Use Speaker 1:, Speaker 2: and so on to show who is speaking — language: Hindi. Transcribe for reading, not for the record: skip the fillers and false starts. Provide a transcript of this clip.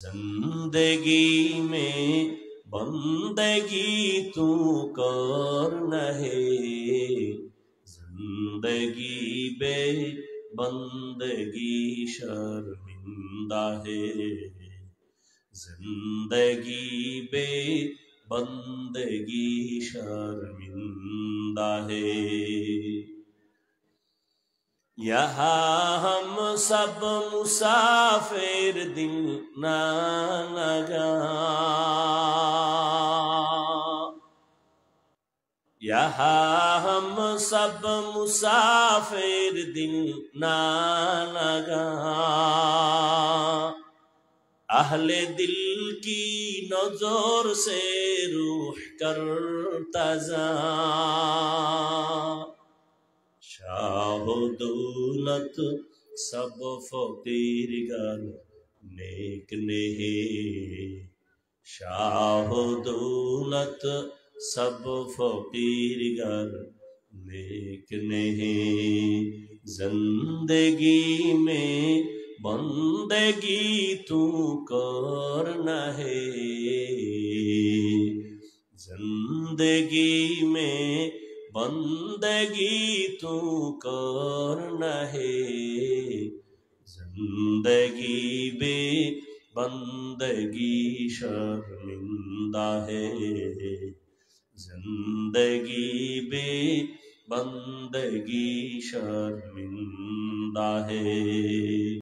Speaker 1: जिंदगी में बंदगी तू कर नहे, जिंदगी बे बंदगी शर्मिंदा है, जिंदगी बे बंदगी शर्मिंदा है। यहाँ हम सब मुसाफिर दिल ना लगा, यहाँ हम सब मुसाफिर दिल ना लगा, अहले दिल की नजर से रूह करता जा, शाह दौलत सब फकीर गर नेक नहीं, शाह दौलत सब फकीर गर नेक नहीं, जिंदगी में बंदगी तू कर नहे, जिंदगी में बंदगी तू कर नहे, जिंदगी बे बंदगी शर्मिंदा है, जिंदगी बे बंदगी शर्मिंदा है।